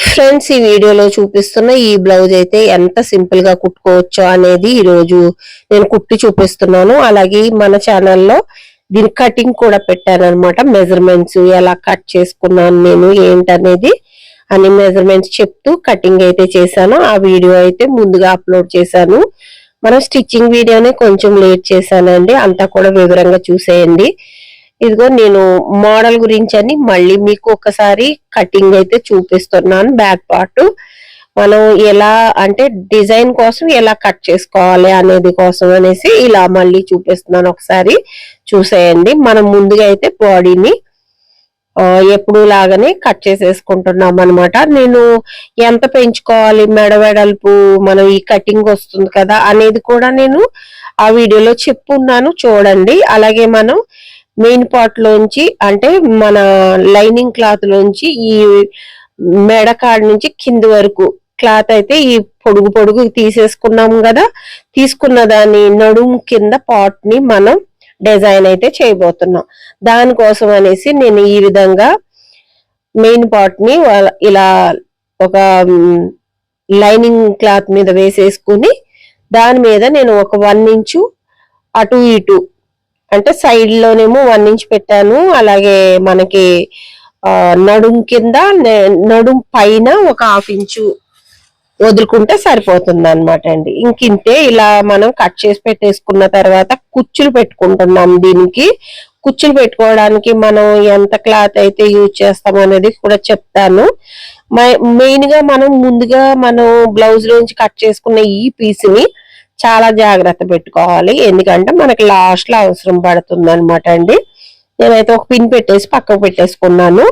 Friends, ఈ వీడియోలో చూపిస్తున్న ఈ బ్లౌజ్ అయితే ఎంత సింపుల్ గా కుట్టుకోవచ్చో అనేది ఈ రోజు నేను కుట్టి చూపిస్తున్నాను. అలాగే మన ఛానల్లో దీని కటింగ్ కూడా పెట్టాను అనమాట. మెజర్మెంట్స్ ఎలా కట్ చేసుకున్నాను నేను ఏంటనేది అన్ని మెజర్మెంట్స్ చెప్తూ కటింగ్ అయితే చేశాను. ఆ వీడియో అయితే ముందుగా అప్లోడ్ చేశాను. మనం స్టిచ్చింగ్ వీడియోనే కొంచెం లేట్ చేశానండి, అంతా కూడా వివరంగా చూసేయండి. ఇదిగో నేను మోడల్ గురించి అని మళ్ళీ మీకు ఒకసారి కటింగ్ అయితే చూపిస్తున్నాను. బ్యాక్ పార్ట్ మనం ఎలా అంటే డిజైన్ కోసం ఎలా కట్ చేసుకోవాలి అనేది కోసం అనేసి ఇలా మళ్ళీ చూపిస్తున్నాను, ఒకసారి చూసేయండి. మనం ముందుగా అయితే బాడీని ఎప్పుడు లాగానే కట్ చేసేసుకుంటున్నాం అనమాట. నేను ఎంత పెంచుకోవాలి మెడ వెడల్పు, మనం ఈ కటింగ్ వస్తుంది కదా అనేది కూడా నేను ఆ వీడియోలో చెప్పున్నాను, చూడండి. అలాగే మనం మెయిన్ పార్ట్ లోంచి అంటే మన లైనింగ్ క్లాత్ లోంచి ఈ మెడ కాడ నుంచి కింది వరకు క్లాత్ అయితే ఈ పొడుగు పొడుగు తీసేసుకున్నాం కదా. తీసుకున్న దాని నడుము కింద పార్ట్ ని మనం డిజైన్ అయితే చేయబోతున్నాం. దానికోసం అనేసి నేను ఈ విధంగా మెయిన్ పార్ట్ ని ఇలా ఒక లైనింగ్ క్లాత్ మీద వేసేసుకుని దాని మీద నేను ఒక 1 ఇంచు అటు ఇటు అంటే సైడ్ లోనేమో 1 ఇంచ్ పెట్టాను. అలాగే మనకి నడుం కింద నడుం పైన ఒక 1/2 ఇంచు వదులుకుంటే సరిపోతుంది అనమాట అండి. ఇంకింతే. ఇలా మనం కట్ చేసి పెట్టేసుకున్న తర్వాత కుచ్చులు పెట్టుకుంటున్నాం. దీనికి కుచ్చులు పెట్టుకోవడానికి మనం ఎంత క్లాత్ అయితే యూజ్ చేస్తాం అనేది కూడా చెప్తాను. మెయిన్ గా మనం ముందుగా మనం బ్లౌజ్ లోంచి కట్ చేసుకున్న ఈ పీస్ ని చాలా జాగ్రత్త పెట్టుకోవాలి, ఎందుకంటే మనకి లాస్ట్ లో అవసరం పడుతుంది అనమాట అండి. నేనైతే ఒక పిన్ పెట్టేసి పక్కకు పెట్టేసుకున్నాను.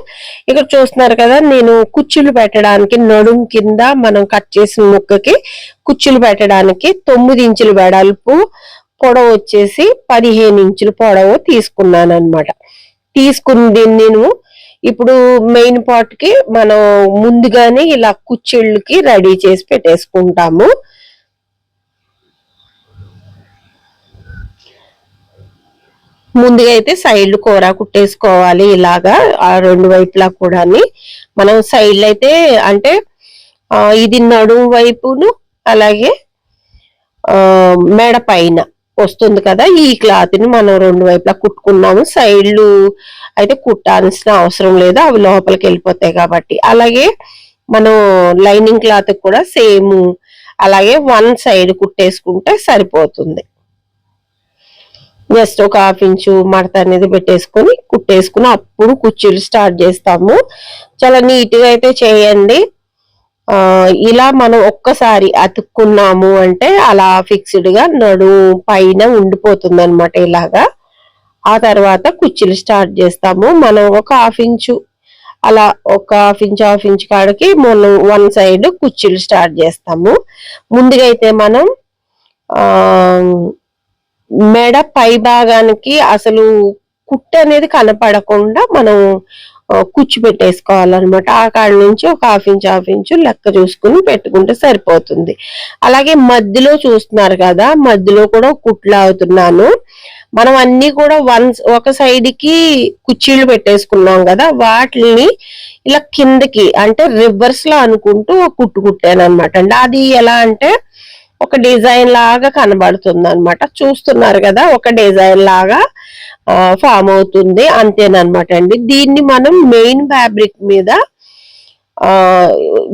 ఇక్కడ చూస్తున్నారు కదా, నేను కుచ్చులు పెట్టడానికి నడుం కింద మనం కట్ చేసిన ముక్కకి కుచ్చులు పెట్టడానికి 9 ఇంచుల వెడల్పు, పొడవు వచ్చేసి 15 ఇంచుల పొడవు తీసుకున్నాను అనమాట. తీసుకుని దీన్ని నేను ఇప్పుడు మెయిన్ పార్ట్ కి మనం ముందుగానే ఇలా కుచ్చిళ్ళకి రెడీ చేసి పెట్టేసుకుంటాము. ముందుగా అయితే సైడ్లు కూర కుట్టేసుకోవాలి. ఇలాగా ఆ 2 వైపులా కూడా మనం సైడ్లు అయితే అంటే ఇది నడుము వైపును అలాగే మెడ పైన వస్తుంది కదా, ఈ క్లాత్ ని మనం 2 వైపులా కుట్టుకున్నాము. సైడ్లు అయితే కుట్టాల్సిన అవసరం లేదు, అవి లోపలికి వెళ్ళిపోతాయి కాబట్టి. అలాగే మనం లైనింగ్ క్లాత్ కూడా సేమ్ అలాగే 1 సైడ్ కుట్టేసుకుంటే సరిపోతుంది. జస్ట్ ఒక 1/2 ఇంచు మడత అనేది పెట్టేసుకొని కుట్టేసుకుని అప్పుడు కుర్చీలు స్టార్ట్ చేస్తాము. చాలా నీట్ గా అయితే చేయండి. ఇలా మనం ఒక్కసారి అతుక్కున్నాము అంటే అలా ఫిక్స్డ్ గా నడు పైన ఉండిపోతుంది అనమాట ఇలాగా. ఆ తర్వాత కుర్చీలు స్టార్ట్ చేస్తాము. మనం ఒక 1/2 ఇంచు అలా ఒక 1/2 ఇంచు కాడికి మనం 1 సైడ్ కుర్చీలు స్టార్ట్ చేస్తాము. ముందుగా అయితే మనం మెడ పై భాగానికి అసలు కుట్టు అనేది కనపడకుండా మనం కుచ్చు పెట్టేసుకోవాలన్నమాట. ఆ కాడ నుంచి ఒక 1/2 ఇంచు లెక్క చూసుకుని పెట్టుకుంటే సరిపోతుంది. అలాగే మధ్యలో చూస్తున్నారు కదా, మధ్యలో కూడా కుట్లు అవుతున్నాను. మనం అన్ని కూడా ఒక సైడ్ కి కుర్చీలు పెట్టేసుకున్నాం కదా, వాటిని ఇలా కిందకి అంటే రివర్స్ లో అనుకుంటూ కుట్టు కుట్టాను అనమాట అండి. అది ఎలా అంటే ఒక డిజైన్ లాగా కనబడుతుంది అనమాట. చూస్తున్నారు కదా, ఒక డిజైన్ లాగా ఫామ్ అవుతుంది, అంతేనమాట అండి. దీన్ని మనం మెయిన్ ఫ్యాబ్రిక్ మీద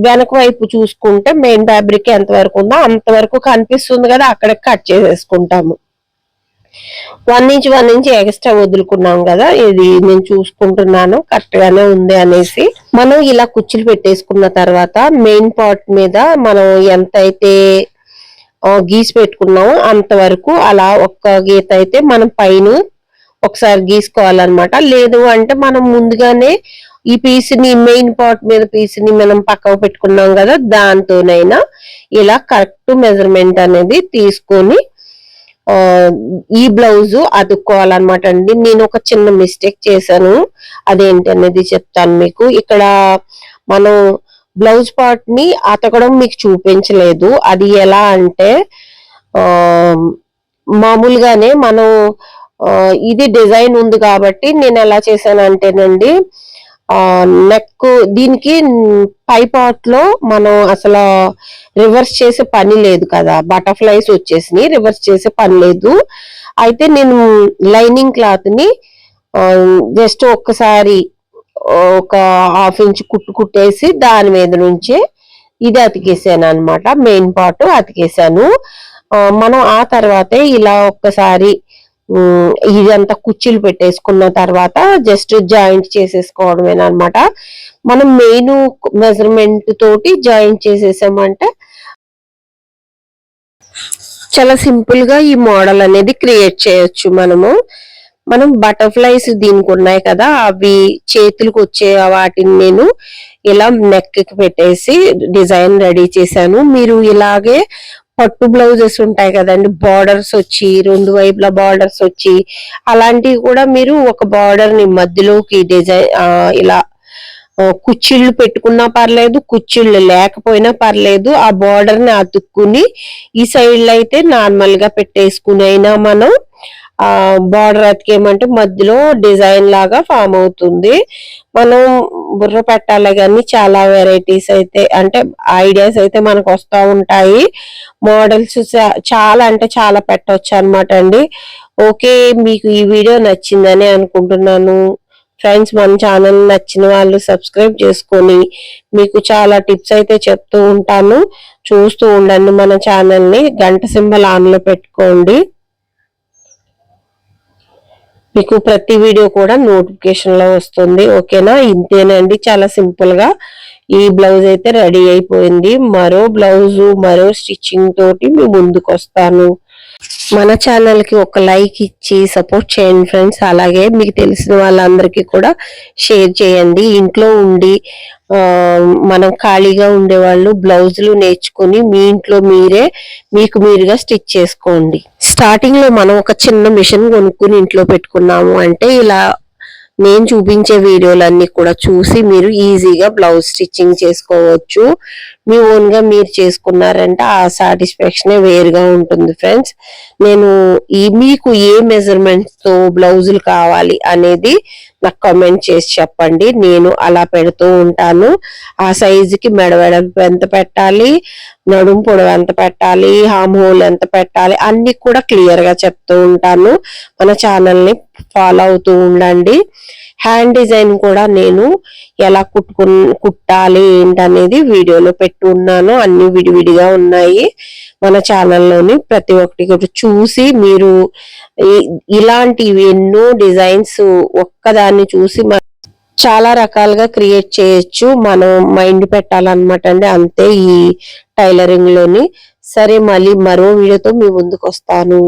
వెనక వైపు చూసుకుంటే మెయిన్ ఫ్యాబ్రిక్ ఎంత వరకు ఉందో అంతవరకు కనిపిస్తుంది కదా, అక్కడ కట్ చేసేసుకుంటాము. 1 ఇంచ్ ఎక్స్ట్రా వదులుకున్నాం కదా, ఇది నేను చూసుకుంటున్నాను కరెక్ట్ గానే ఉంది అనేసి. మనం ఇలా కుచ్చులు పెట్టేసుకున్న తర్వాత మెయిన్ పార్ట్ మీద మనం ఎంత అయితే గీసి పెట్టుకున్నాము అంతవరకు అలా ఒక్క గీత అయితే మనం పైన ఒకసారి గీసుకోవాలన్నమాట. లేదు అంటే మనం ముందుగానే ఈ పీస్ని మెయిన్ పార్ట్ మీద పీస్ని మనం పక్కకు పెట్టుకున్నాం కదా, దాంతోనైనా ఇలా కరెక్ట్ మెజర్మెంట్ అనేది తీసుకొని ఈ బ్లౌజ్ అతుక్కోవాలన్నమాట అండి. నేను ఒక చిన్న మిస్టేక్ చేశాను, అదేంటి అనేది చెప్తాను మీకు. ఇక్కడ మనం బ్లౌజ్ పార్ట్ ని అతకడం మీకు చూపించలేదు. అది ఎలా అంటే మామూలుగానే మనం ఇది డిజైన్ ఉంది కాబట్టి నేను ఎలా చేశానంటేనండి, నెక్ దీనికి పై పార్ట్ లో మనం అసలు రివర్స్ చేసే పని లేదు కదా, బటర్ఫ్లైస్ వచ్చేసినాయి, రివర్స్ చేసే పని లేదు. అయితే నేను లైనింగ్ క్లాత్ ని జస్ట్ ఒక్కసారి ఒక హాఫ్ ఇంచ్ కుట్టేసి దాని మీద నుంచి ఇది అతికేసాను అనమాట. మెయిన్ పార్ట్ అతికేసాను. మనం ఆ తర్వాతే ఇలా ఒక్కసారి ఇదంతా కుర్చీలు పెట్టేసుకున్న తర్వాత జస్ట్ జాయింట్ చేసేసుకోవడమేనమాట. మనం మెయిన్ మెజర్మెంట్ తోటి జాయింట్ చేసేసామంటే చాలా సింపుల్ గా ఈ మోడల్ అనేది క్రియేట్ చేయొచ్చు. మనం బటర్ఫ్లైస్ దీనికి ఉన్నాయి కదా, అవి చేతులకు వచ్చే వాటిని నేను ఇలా నెక్ కి పెట్టేసి డిజైన్ రెడీ చేశాను. మీరు ఇలాగే పట్టు బ్లౌజెస్ ఉంటాయి కదండి, బార్డర్స్ వచ్చి రెండు వైపులా బార్డర్స్ వచ్చి అలాంటివి కూడా మీరు ఒక బార్డర్ ని మధ్యలోకి డిజైన్ ఇలా కుచ్చిళ్ళు పెట్టుకున్నా పర్లేదు, కుచ్చిళ్ళు లేకపోయినా పర్లేదు, ఆ బార్డర్ ని అతుక్కుని ఈ సైడ్ లో అయితే నార్మల్ గా పెట్టేసుకుని అయినా మనం బార్డర్ అతికేయమంటే మధ్యలో డిజైన్ లాగా ఫామ్ అవుతుంది. మనం బుర్ర పెట్టాలి కానీ చాలా వెరైటీస్ అయితే అంటే ఐడియాస్ అయితే మనకు వస్తూ ఉంటాయి. మోడల్స్ చాలా అంటే చాలా పెట్టవచ్చు అనమాట అండి. ఓకే, మీకు ఈ వీడియో నచ్చిందని అనుకుంటున్నాను ఫ్రెండ్స్. మన ఛానల్ నచ్చిన వాళ్ళు సబ్స్క్రైబ్ చేసుకొని మీకు చాలా టిప్స్ అయితే చెప్తూ ఉంటాను, చూస్తూ ఉండండి. మన ఛానల్ ని గంట సింబల్ ఆన్ లో పెట్టుకోండి, మీకు ప్రతి వీడియో కూడా నోటిఫికేషన్ లో వస్తుంది. ఓకేనా, ఇంతేనండి, చాలా సింపుల్ గా ఈ బ్లౌజ్ అయితే రెడీ అయిపోయింది. మరో బ్లౌజ్ మరో స్టిచ్చింగ్ తోటి మీ ముందుకు వస్తాను. మన ఛానల్ కి ఒక లైక్ ఇచ్చి సపోర్ట్ చేయండి ఫ్రెండ్స్. అలాగే మీకు తెలిసిన వాళ్ళందరికీ కూడా షేర్ చేయండి. ఇంట్లో ఉండి మనం ఖాళీగా ఉండేవాళ్ళు బ్లౌజులు నేర్చుకుని మీ ఇంట్లో మీకు మీరుగా స్టిచ్ చేసుకోండి. స్టార్టింగ్ లో మనం ఒక చిన్న మిషన్ కొనుక్కుని ఇంట్లో పెట్టుకున్నాము అంటే ఇలా నేను చూపించే వీడియోలన్నీ కూడా చూసి మీరు ఈజీగా బ్లౌజ్ స్టిచ్చింగ్ చేసుకోవచ్చు. మీ ఓన్ గా మీరు చేసుకున్నారంటే ఆ సాటిస్ఫాక్షన్ వేరుగా ఉంటుంది ఫ్రెండ్స్. నేను మీకు ఏ మెజర్మెంట్స్ తో బ్లౌజులు కావాలి అనేది నాకు కామెంట్ చేసి చెప్పండి, నేను అలా పెడుతూ ఉంటాను. ఆ సైజుకి మెడ వెడల్పు ఎంత పెట్టాలి, నడుం పొడవు ఎంత పెట్టాలి, హామ్ హోల్ ఎంత పెట్టాలి అన్ని కూడా క్లియర్ గా చెప్తూ ఉంటాను. మన ఛానల్ ని ఫాలో అవుతూ ఉండండి. హ్యాండ్ డిజైన్ కూడా నేను ఎలా కుట్టాలి ఏంటనేది వీడియోలో పెట్టి ఉన్నాను, అన్ని విడివిడిగా ఉన్నాయి మన ఛానల్లోని. ప్రతి ఒక్కటి కూడా చూసి మీరు ఇలాంటివి ఎన్నో డిజైన్స్ ఒక్కదాన్ని చూసి చాలా రకాలుగా క్రియేట్ చేయొచ్చు. మనం మైండ్ పెట్టాలన్నమాట అండి, అంతే ఈ టైలరింగ్ లోని. సరే, మళ్ళీ మరో వీడియోతో మీ ముందుకు వస్తాను.